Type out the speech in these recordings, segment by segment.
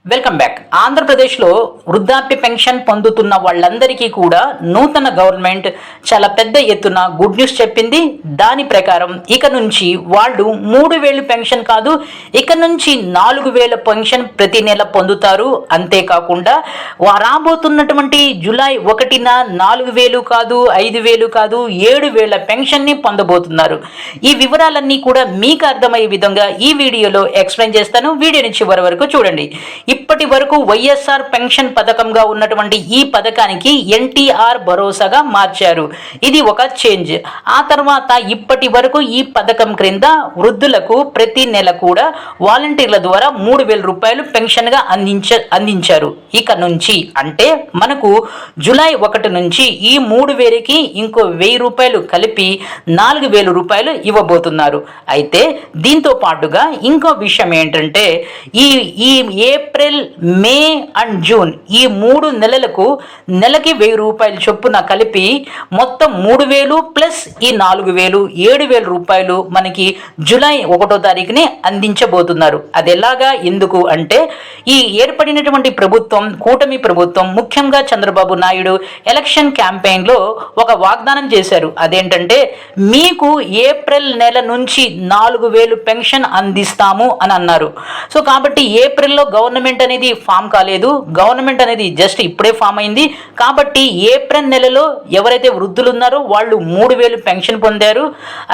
Welcome back. ఆంధ్రప్రదేశ్లో వృద్ధాప్య pension పొందుతున్న వాళ్ళందరికీ కూడా నూతన గవర్నమెంట్ చాలా పెద్ద ఎత్తున గుడ్ న్యూస్ చెప్పింది. దాని ప్రకారం ఇక నుంచి వాళ్ళు 3,000 పెన్షన్ కాదు, ఇక నుంచి 4,000 పెన్షన్ ప్రతి నెల పొందుతారు. అంతేకాకుండా రాబోతున్నటువంటి జూలై 1న 4,000 కాదు, 5,000 కాదు, 7,000 పెన్షన్ని పొందబోతున్నారు. ఈ వివరాలన్నీ కూడా మీకు అర్థమయ్యే విధంగా ఈ వీడియోలో ఎక్స్ప్లెయిన్ చేస్తాను. వీడియోని చివరి వరకు చూడండి. ఇప్పటి వరకు వైఎస్ఆర్ పెన్షన్ పథకంగా ఉన్నటువంటి ఈ పథకానికి ఎన్టీఆర్ భరోసాగా మార్చారు. ఇది ఒక చేంజ్. ఆ తర్వాత ఇప్పటి వరకు ఈ పథకం క్రింద వృద్ధులకు ప్రతి నెల కూడా వాలంటీర్ల ద్వారా 3,000 రూపాయలు పెన్షన్గా అందించారు. ఇక నుంచి అంటే మనకు జూలై 1 నుంచి ఈ 3,000కి ఇంకో 1,000 రూపాయలు కలిపి 4,000 రూపాయలు ఇవ్వబోతున్నారు. అయితే దీంతో పాటుగా ఇంకో విషయం ఏంటంటే ఈ ఏప్రిల్, మే అండ్ జూన్ ఈ 3 నెలలకు నెలకి 1,000 రూపాయలు చొప్పున కలిపి మొత్తం 3,000 ప్లస్ ఈ 4,000 7,000 రూపాయలు మనకి జూలై 1వ తారీఖుని అందించబోతున్నారు. అది ఎలాగా, ఎందుకు అంటే ఈ ఏర్పడినటువంటి ప్రభుత్వం, కూటమి ప్రభుత్వం, ముఖ్యంగా చంద్రబాబు నాయుడు ఎలక్షన్ క్యాంపెయిన్లో ఒక వాగ్దానం చేశారు. అదేంటంటే మీకు ఏప్రిల్ నెల నుంచి 4,000 పెన్షన్ అందిస్తాము అని అన్నారు. సో కాబట్టి ఏప్రిల్లో గవర్నమెంట్ అనేది ఫామ్ కాలేదు, గవర్నమెంట్ అనేది జస్ట్ ఇప్పుడే ఫామ్ అయింది. కాబట్టి ఏప్రిల్ నెలలో ఎవరైతే వృద్ధులు ఉన్నారో వాళ్ళు 3,000 పెన్షన్ పొందారు.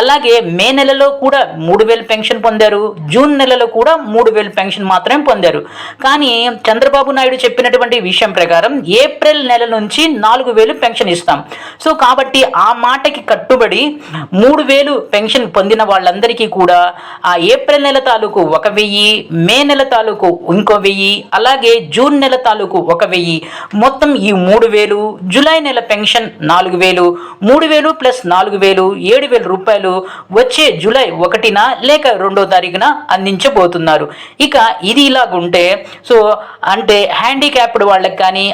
అలాగే మే నెలలో కూడా 3,000 పెన్షన్ పొందారు. జూన్ నెలలో కూడా 3,000 పెన్షన్ మాత్రమే పొందారు. కానీ చంద్రబాబు నాయుడు చెప్పినటువంటి విషయం ప్రకారం ఏప్రిల్ నెల నుంచి 4,000 పెన్షన్ ఇస్తాం. సో కాబట్టి ఆ మాటకి కట్టుబడి 3,000 పెన్షన్ పొందిన వాళ్ళందరికీ కూడా ఆ ఏప్రిల్ నెల తాలూకు 1,000, మే నెల తాలూకు ఇంకో 1,000, అలాగే జూన్ నెల తాలూకు 1,000, మొత్తం ఈ 3,000, జూలై నెల పెన్షన్ 4,000, 3,000 ప్లస్ 4,000 7,000 రూపాయలు వచ్చే జూలై 1న లేక 2వ తారీఖున అందించబోతున్నారు. ఇక ఇది ఇలాగుంటే సో అంటే హ్యాండిక్యాప్డ్ వాళ్ళకి కానీ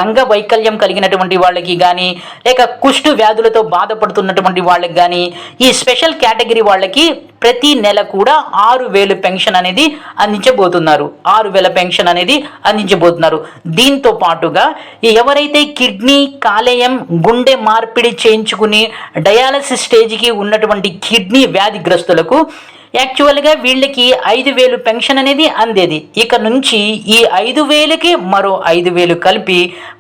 అంగవైకల్యం కలిగినటువంటి వాళ్ళకి కానీ లేక కుష్టు వ్యాధులతో బాధపడుతున్నటువంటి వాళ్ళకి కానీ ఈ స్పెషల్ కేటగిరీ వాళ్ళకి ప్రతి నెల కూడా 6,000 పెన్షన్ అనేది అందించబోతున్నారు. 6,000 పెన్షన్ అనేది అందించబోతున్నారు. దీంతో పాటుగా ఎవరైతే కిడ్నీ, కాలేయం, గుండె మార్పిడి చేయించుకుని డయాలసిస్ స్టేజ్కి ఉన్నటువంటి కిడ్నీ వ్యాధిగ్రస్తులకు యాక్చువల్గా వీళ్ళకి 5,000 పెన్షన్ అనేది అందేది. ఇక నుంచి ఈ 5,000కి మరో 5,000 కలిపి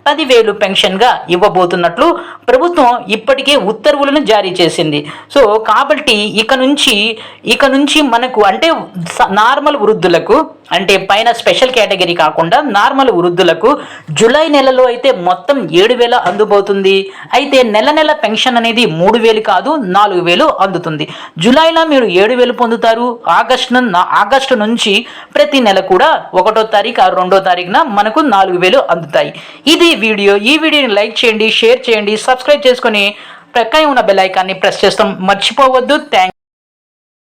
10,000 పెన్షన్గా ఇవ్వబోతున్నట్లు ప్రభుత్వం ఇప్పటికే ఉత్తర్వులను జారీ చేసింది. సో కాబట్టి ఇక నుంచి మనకు అంటే నార్మల్ వృద్ధులకు, అంటే పైన స్పెషల్ కేటగిరీ కాకుండా నార్మల్ వృద్ధులకు జూలై నెలలో అయితే మొత్తం 7,000 అందబోతుంది. అయితే నెల పెన్షన్ అనేది 3,000 కాదు 4,000 అందుతుంది. జూలైలో మీరు 7,000 పొందుతారు. ఆగస్టు నుంచి ప్రతి నెల కూడా 1వ తారీఖు 2వ తారీఖున మనకు 4,000 అందుతాయి. ఇది వీడియో. ఈ వీడియోని లైక్ చేయండి, షేర్ చేయండి, సబ్స్క్రైబ్ చేసుకొని ప్రక్కనే ఉన్న బెల్ ఐకాన్ని ప్రెస్ చేస్తాం మర్చిపోవద్దు. థ్యాంక్